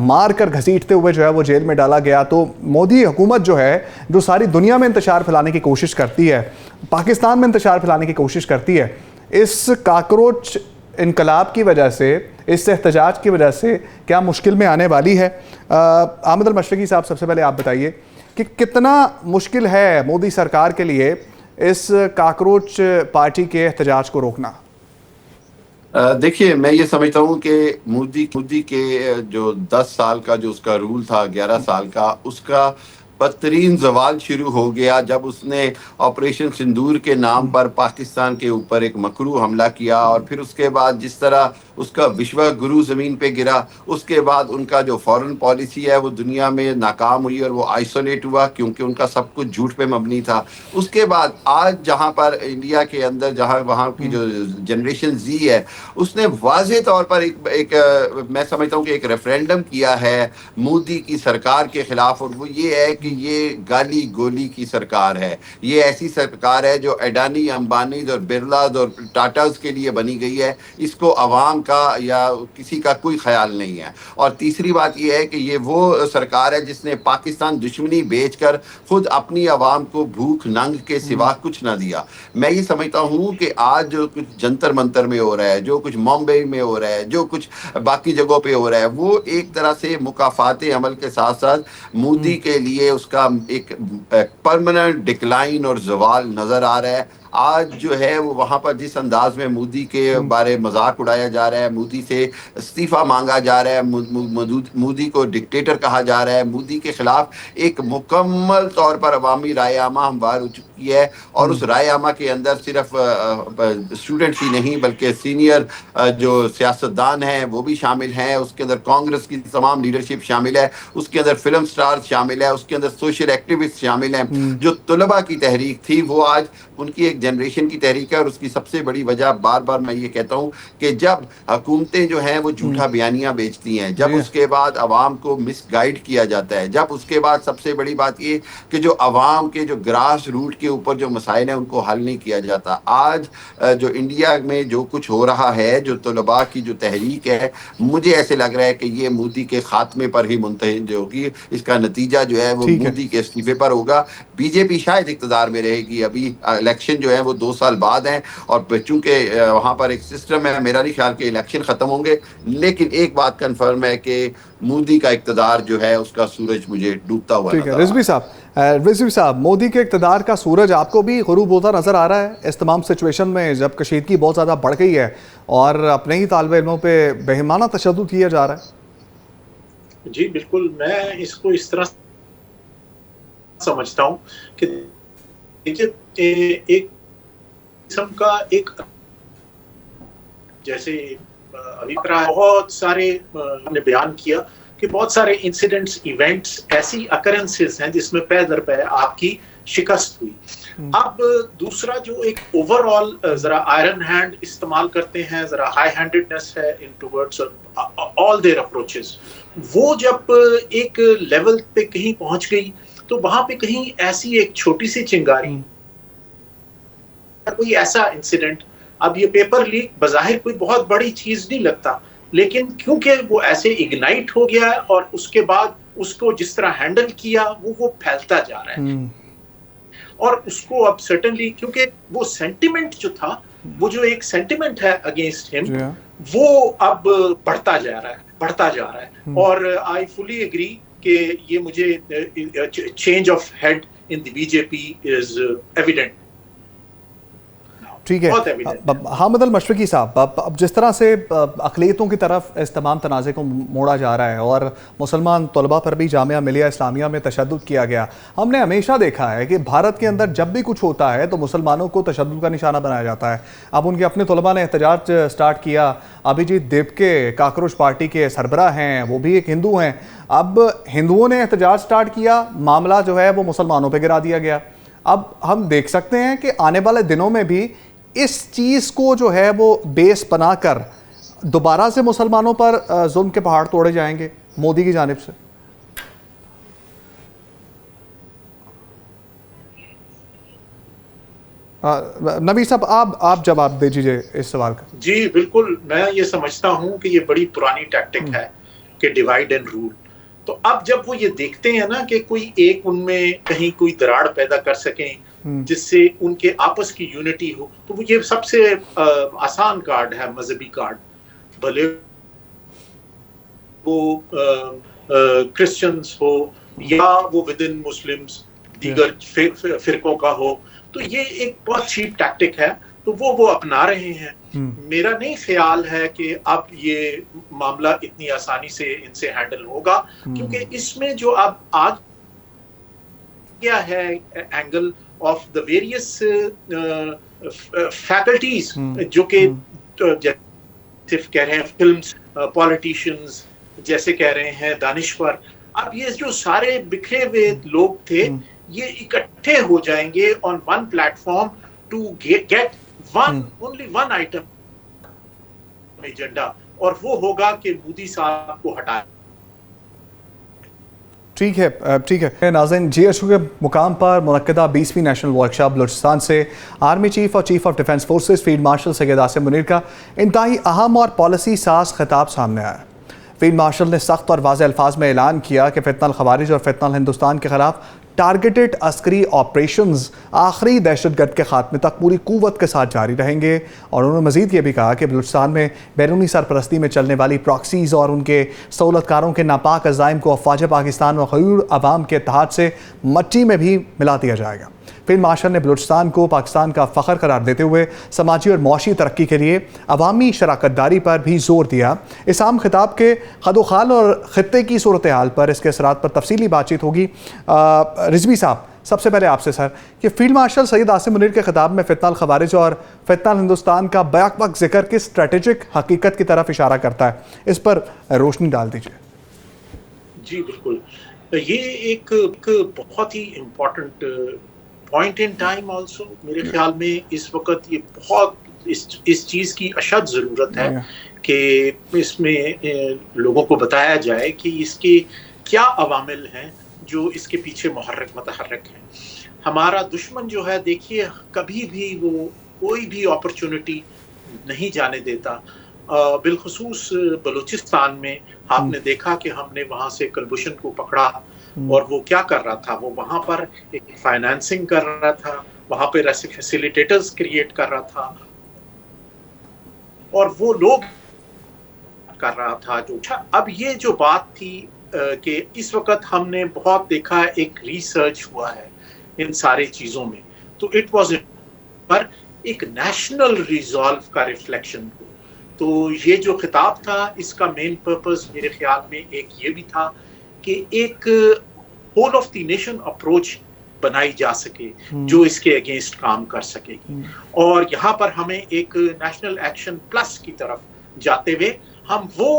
मार कर घसीटते हुए जो है वो जेल में डाला गया। तो मोदी हुकूमत जो है, जो सारी दुनिया में इंतशार फैलाने की कोशिश करती है, पाकिस्तान में इंतशार फैलाने की कोशिश करती है, इस काकरोच इनकलाब की वजह से, इस एहतजाज की वजह से क्या मुश्किल में आने वाली है? आमिद अल मशरकी साहब, सबसे पहले आप बताइए कि कितना मुश्किल है मोदी सरकार के लिए इस काकरोच पार्टी के एहतजाज को रोकना? देखिए, मैं ये समझता हूँ कि मोदी के जो 10 साल का जो उसका रूल था, 11 साल का, उसका बदतरीन ज़वाल शुरू हो गया जब उसने ऑपरेशन सिंदूर के नाम पर पाकिस्तान के ऊपर एक मकरू हमला किया, और फिर उसके बाद जिस तरह उसका विश्व गुरु ज़मीन पे गिरा, उसके बाद उनका जो फॉरेन पॉलिसी है वो दुनिया में नाकाम हुई और वो आइसोलेट हुआ, क्योंकि उनका सब कुछ झूठ पे मबनी था। उसके बाद आज जहाँ पर इंडिया के अंदर, जहाँ वहाँ की जो जनरेशन जी है, उसने वाज़ेह तौर पर मैं समझता हूँ कि एक रेफरेंडम किया है मोदी की सरकार के खिलाफ, और वो ये है कि ये गाली गोली की सरकार है। ये ऐसी सरकार है जो अडानी, अंबानी और बिरलाज और टाटाज के लिए बनी गई है। इसको अवाम का या किसी का कोई ख्याल नहीं है। और तीसरी बात यह है कि ये वो सरकार है जिसने पाकिस्तान दुश्मनी बेचकर खुद अपनी आवाम को भूख नंग के सिवा कुछ ना दिया। मैं ये समझता हूँ कि आज जो कुछ जंतर मंतर में हो रहा है, जो कुछ मुंबई में हो रहा है, जो कुछ बाकी जगहों पे हो रहा है, वो एक तरह से मुकाफाते अमल के साथ साथ मोदी के लिए उसका एक परमानेंट डिक्लाइन और जवाल नजर आ रहा है। आज जो है वो वहाँ पर जिस अंदाज में मोदी के बारे मजाक उड़ाया जा रहा है, मोदी से इस्तीफा मांगा जा रहा है, मोदी को डिक्टेटर कहा जा रहा है, मोदी के खिलाफ एक मुकम्मल तौर पर अवामी राय आमा हमवार हो चुकी है। और उस राय आमा के अंदर सिर्फ स्टूडेंट्स ही नहीं बल्कि सीनियर जो सियासतदान हैं वो भी शामिल हैं, उसके अंदर कांग्रेस की तमाम लीडरशिप शामिल है, उसके अंदर फिल्म स्टार्स शामिल है, उसके अंदर सोशल एक्टिविस्ट शामिल हैं। जो तुलबा की तहरीक थी वो आज उनकी एक जनरेशन की तहरीक है, और उसकी सबसे बड़ी वजह बार बार मैं ये कहता हूँ कि जब हुकूमतें जो हैं वो झूठा बयानियां बेचती हैं, जब उसके बाद अवाम को मिसगाइड किया जाता है, जब उसके बाद सबसे बड़ी बात ये कि जो अवाम के जो ग्रास रूट के ऊपर जो मसाइल हैं उनको हल नहीं किया जाता। आज जो इंडिया में जो कुछ हो रहा है, जो तलबा की जो तहरीक है, मुझे ऐसे लग रहा है कि ये मोदी के खात्मे पर ही मुंतहिज होगी। इसका नतीजा जो है वो मोदी के इस्तीफे पर होगा। बीजेपी शायद इक़्तिदार में रहेगी। अभी इलेक्शन जो है वो 2 साल बाद हैं, और चूंकि वहाँ पर एक सिस्टम है, मेरा नहीं ख्याल कि इलेक्शन खत्म होंगे। लेकिन एक बात कंफर्म है कि मोदी का इक़्तिदार जो है उसका सूरज मुझे डूबता हुआ ठीक है। रिजवी साहब, मोदी के इक़्तिदार का सूरज आपको भी गुरूब होता नजर आ रहा है इस तमाम सिचुएशन में, जब कशीदगी बहुत ज़्यादा बढ़ गई है और अपने ही तालिब इल्मों पे बेहिमाना तशद्दुद किया जा रहा है? जी बिल्कुल, मैं इसको इस तरह समझता हूँ कि एक किस्म का एक, जैसे अभी बहुत सारे हमने बयान किया कि बहुत सारे इंसिडेंट्स, इवेंट्स, ऐसी अकरेंसेस हैं जिसमें पै दर पै आपकी शिकस्त हुई। अब दूसरा जो एक ओवरऑल जरा आयरन हैंड इस्तेमाल करते हैं, जरा हाई हैंडेडनेस है in towards all their approaches, वो जब एक लेवल पे कहीं पहुंच गई तो वहां पे कहीं ऐसी एक छोटी सी चिंगारी, कोई ऐसा इंसिडेंट, अब ये पेपर लीक बज़ाहिर कोई बहुत बड़ी चीज नहीं लगता, लेकिन क्योंकि वो ऐसे इग्नाइट हो गया है और उसके बाद उसको जिस तरह हैंडल किया वो फैलता जा रहा है। और उसको अब सर्टेनली, क्योंकि वो सेंटिमेंट जो था, वो जो एक सेंटिमेंट है अगेंस्ट हिम, वो अब बढ़ता जा रहा है। और आई फुली एग्री कि ये मुझे change of head in the BJP is evident. ठीक है। हामिद अल मशरकी साहब, अब जिस तरह से अक़लियतों की तरफ इस तमाम तनाज़े को मोड़ा जा रहा है और मुसलमान तलबा पर भी जामिया मिलिया इस्लामिया में तशद्दुद किया गया, हमने हमेशा देखा है कि भारत के अंदर जब भी कुछ होता है तो मुसलमानों को तशद्दुद का निशाना बनाया जाता है। अब उनके अपने तलबा ने एहतजाज स्टार्ट किया। अभिजीत देवके काकरोच पार्टी के सरबराह हैं, वो भी एक हिंदू हैं। अब हिंदुओं ने एहतजाज स्टार्ट किया, मामला जो है वो मुसलमानों पर गिरा दिया गया। अब हम देख सकते हैं कि आने वाले दिनों में भी इस चीज़ को जो है वो बेस बनाकर दोबारा से मुसलमानों पर जुल्म के पहाड़ तोड़े जाएंगे मोदी की जानिब से। नबी साहब, आप जवाब दे दीजिए इस सवाल का। जी बिल्कुल, मैं ये समझता हूं कि ये बड़ी पुरानी टैक्टिक है कि डिवाइड एंड रूल। तो अब जब वो ये देखते हैं ना कि कोई एक उनमें कहीं कोई दरार पैदा कर सकें जिससे उनके आपस की यूनिटी हो। तो ये सबसे आसान कार्ड है, मजहबी कार्ड, भले वो क्रिश्चियंस हो या वो विद इन मुस्लिम्स दीगर फिरकों का हो। तो ये एक बहुत चीप टैक्टिक है, तो वो अपना रहे हैं। मेरा नहीं ख्याल है कि अब ये मामला इतनी आसानी से इनसे हैंडल होगा, क्योंकि इसमें जो अब आ गया है angle of the various faculties, जो कि सिर्फ कह रहे हैं फिल्म्स, पॉलिटिशियंस जैसे कह रहे हैं, दानिश्वर, अब ये जो सारे बिखरे हुए लोग थे ये इकट्ठे हो जाएंगे on one platform to get only one item agenda, और वो होगा कि मोदी साहब को हटाए। ठीक है नाज़रीन, GHQ के मुकाम पर मुनक्किदा 20वीं नेशनल वर्कशॉप बलूचिस्तान से आर्मी चीफ और chief of defence forces field marshal Syed Asim Munir का इंतहाई अहम और पॉलिसी साज खिताब सामने आया। फील्ड मार्शल ने सख्त और वाज़ेह अल्फाज में ऐलान किया कि फितनल खवारिज और फितनल हिंदुस्तान के खिलाफ टारगेटेड अस्करी ऑपरेशंस आखिरी दहशतगर्द के खात्मे तक पूरी कुव्वत के साथ जारी रहेंगे। और उन्होंने मजीद ये भी कहा कि बलूचिस्तान में बैरूनी सरपरस्ती में चलने वाली प्रॉक्सीज़ और उनके सहूलतकारों के नापाक अज़ाइम को अफवाज पाकिस्तान व गैर अवाम के इत्तेहाद से मट्टी में भी मिला दिया जाएगा। फील्ड मार्शल ने बलूचिस्तान को पाकिस्तान का फ़ख्र करार देते हुए समाजी और मौशी तरक्की के लिए अवामी शराकतदारी पर भी जोर दिया। इस आम खिताब के खदोखाल और ख़ित्ते की सूरत हाल पर, इसके असरात पर तफसीली बातचीत होगी। रिजवी साहब, सबसे पहले आपसे सर, कि फील्ड मार्शल सैयद आसिम मुनीर के खिताब में फितनल खवारिज और फितनल हिंदुस्तान का बैक वक्त जिक्र किस स्ट्रेटेजिक हकीकत की तरफ इशारा करता है, इस पर रोशनी डाल दीजिए। जी बिल्कुल, ये एक बहुत ही important point in time also. मेरे ख्याल में इस वक्त ये बहुत इस चीज़ की अशद ज़रूरत है कि इसमें लोगों को बताया जाए कि इसके क्या अवामिल हैं जो इसके पीछे मुतहर्रिक हैं। हमारा दुश्मन जो है, देखिए, कभी भी वो कोई भी अपॉर्चुनिटी नहीं जाने देता। बिलखुसूस बलूचिस्तान में आपने देखा कि हमने वहाँ से कुलभूषण को पकड़ा, और वो क्या कर रहा था, वो वहाँ पर एक फाइनेंसिंग कर रहा था, वहाँ पे फैसिलिटेटर्स क्रिएट कर रहा था, और वो लोग कर रहा था जो। अब ये जो बात थी कि इस वक्त हमने बहुत देखा है, एक रिसर्च हुआ है इन सारी चीज़ों में, तो इट वाज पर एक नेशनल रिजॉल्व का रिफ्लेक्शन। तो ये जो खिताब था, इसका मेन पर्पस मेरे ख्याल में एक ये भी था कि एक whole of the nation approach बनाई जा सके जो इसके अगेंस्ट काम कर सकेगी। और यहाँ पर हमें एक नेशनल एक्शन प्लस की तरफ जाते हुए हम वो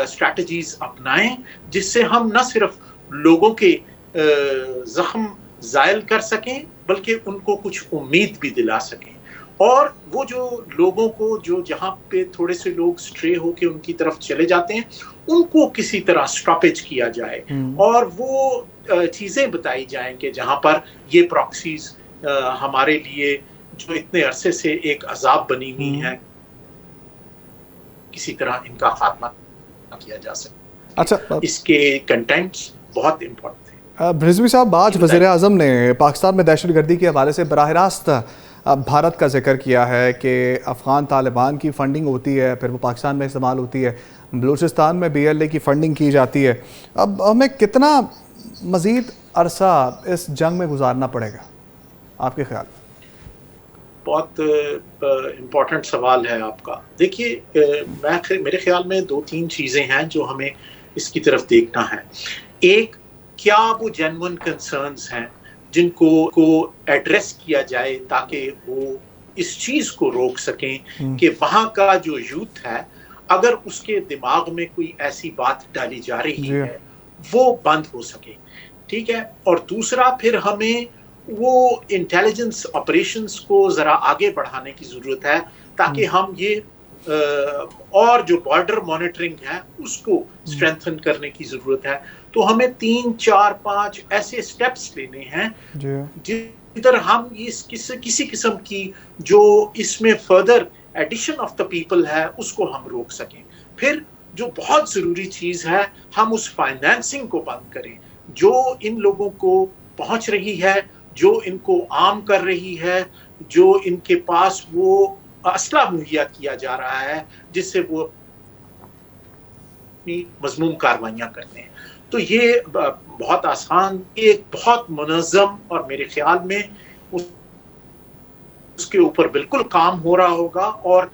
स्ट्रैटेजीज अपनाएं जिससे हम न सिर्फ लोगों के जख्म ज़ायल कर सकें, बल्कि उनको कुछ उम्मीद भी दिला सकें। और वो जो लोगों को, जो जहाँ पे थोड़े से लोग स्ट्रे होके उनकी तरफ चले जाते हैं, उनको किसी तरह स्टॉपेज किया जाए, और वो चीज़ें बताई जाएं कि जहाँ पर ये प्रॉक्सीज हमारे लिए जो इतने अरसे से एक अजाब बनी हुई है, किसी तरह इनका खात्मा किया जा सके। अच्छा, इसके कंटेंट्स बहुत इम्पोर्टेंट थे। रिजवी साहब, आज वज़ीर आज़म ने पाकिस्तान में दहशतगर्दी के हवाले से बराह रास्त भारत का जिक्र किया है कि अफ़गान तालिबान की फ़ंडिंग होती है, फिर वो पाकिस्तान में इस्तेमाल होती है, बलूचिस्तान में BLA की फ़ंडिंग की जाती है। अब हमें कितना मज़ीद अरसा इस जंग में गुजारना पड़ेगा, आपके ख्याल? बहुत इम्पोर्टेंट सवाल है आपका। देखिए, मेरे ख्याल में 2-3 चीज़ें हैं जो हमें इसकी तरफ देखना है। एक, क्या वो जेन्युइन कंसर्न्स हैं जिनको एड्रेस किया जाए ताकि वो इस चीज़ को रोक सकें कि वहाँ का जो यूथ है, अगर उसके दिमाग में कोई ऐसी बात डाली जा रही है, वो बंद हो सके। ठीक है। और दूसरा, फिर हमें वो इंटेलिजेंस ऑपरेशंस को ज़रा आगे बढ़ाने की ज़रूरत है ताकि हम ये और जो बॉर्डर मॉनिटरिंग है उसको स्ट्रेंथन करने की ज़रूरत है। तो हमें 3, 4, 5 ऐसे स्टेप्स लेने हैं जिधर हम इस किसी किस्म की जो इसमें further addition of the people है उसको हम रोक सकें। फिर जो बहुत ज़रूरी चीज़ है, हम उस फाइनेंसिंग को बंद करें जो इन लोगों को पहुंच रही है, जो इनको आर्म कर रही है, जो इनके पास वो असला मुहैया किया जा रहा है जिससे वो अपनी मजमूम कार्रवाइयां करते हैं। तो ये बहुत आसान, एक बहुत मुनज़्ज़म और मेरे ख्याल में उसके ऊपर बिल्कुल काम हो रहा होगा। और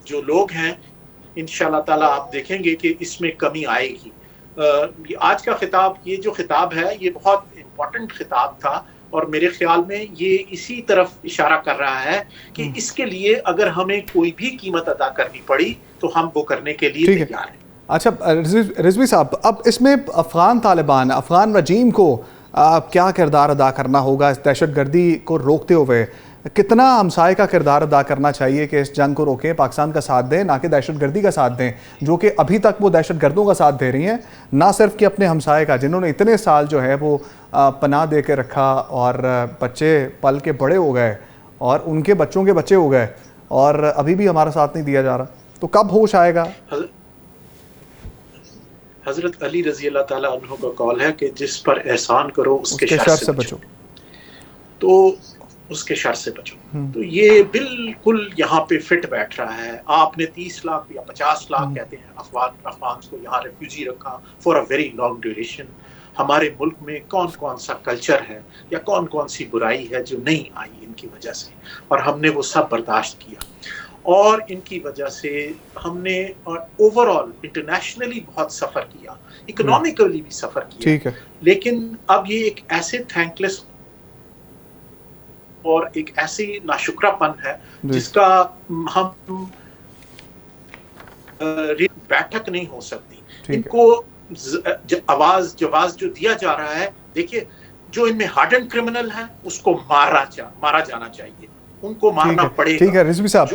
जो लोग हैं इंशाअल्लाह ताला आप देखेंगे कि इसमें कमी आएगी। आज का खिताब, ये जो खिताब है ये बहुत इम्पोर्टेंट खिताब था और मेरे ख्याल में ये इसी तरफ इशारा कर रहा है कि इसके लिए अगर हमें कोई भी कीमत अदा करनी पड़ी तो हम वो करने के लिए तैयार हैं। अच्छा रिजवी साहब, अब इसमें अफ़गान तालिबान, अफ़गान रजीम को क्या किरदार अदा करना होगा इस दहशतगर्दी को रोकते हुए? कितना हमसाये का किरदार अदा करना चाहिए कि इस जंग को रोकें, पाकिस्तान का साथ दें, ना कि दहशतगर्दी का साथ दें, जो कि अभी तक वो दहशतगर्दों का साथ दे रही हैं, ना सिर्फ कि अपने हमसाये का, जिन्होंने इतने साल जो है वो पनाह दे के रखा और बच्चे पल के बड़े हो गए और उनके बच्चों के बच्चे हो गए और अभी भी हमारा साथ नहीं दिया जा रहा। तो कब होश आएगा? हजरत अली रजी अल्लाह ताला अन्हु का कौल है कि जिस पर एहसान करो उसके शर से बचो। तो उसके शर से बचो। तो ये बिल्कुल यहाँ पे फिट बैठ रहा है। आपने 30 लाख या 50 लाख कहते हैं अफगान को यहाँ रेफ्यूजी रखा for a very long duration. हमारे मुल्क में कौन कौन सा कल्चर है या कौन कौन सी बुराई है जो नहीं आई इनकी वजह से, और हमने वो सब बर्दाश्त किया और इनकी वजह से हमने ओवरऑल इंटरनेशनली बहुत सफ़र किया, इकोनॉमिकली भी सफ़र किया। ठीक है। लेकिन अब ये एक ऐसे थैंकलेस और एक ऐसी नाशुक्रापन है जिसका हम बैठक नहीं हो सकती। इनको आवाज जो दिया जा रहा है, देखिए जो इनमें हार्डन क्रिमिनल है उसको मारा जाना चाहिए, उनको मारना पड़ेगा। ठीक है रिजवी साहब,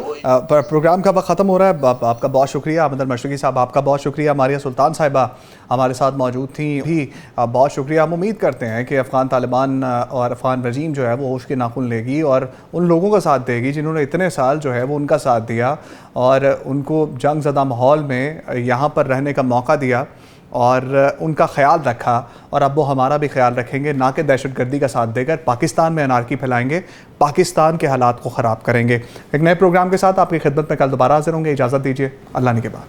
प्रोग्राम का वक्त ख़त्म हो रहा है। आपका बहुत शुक्रिया। अहमद मशरकी साहब आपका बहुत शुक्रिया। मारिया सुल्तान साहिबा हमारे साथ मौजूद थी, भी बहुत शुक्रिया। हम उम्मीद करते हैं कि अफ़गान तालिबान और अफ़गान रजीम जो है वो होश के नाखून लेगी और उन लोगों का साथ देगी जिन्होंने इतने साल जो है वो उनका साथ दिया और उनको जंग ज़दा माहौल में यहाँ पर रहने का मौका दिया और उनका ख्याल रखा, और अब वो हमारा भी ख्याल रखेंगे, ना कि दहशतगर्दी का साथ देकर पाकिस्तान में अनारकी फैलाएंगे, पाकिस्तान के हालात को ख़राब करेंगे। एक नए प्रोग्राम के साथ आपकी खिदमत में कल दोबारा हाजिर होंगे। इजाज़त दीजिए, अल्लाह ने के बाद।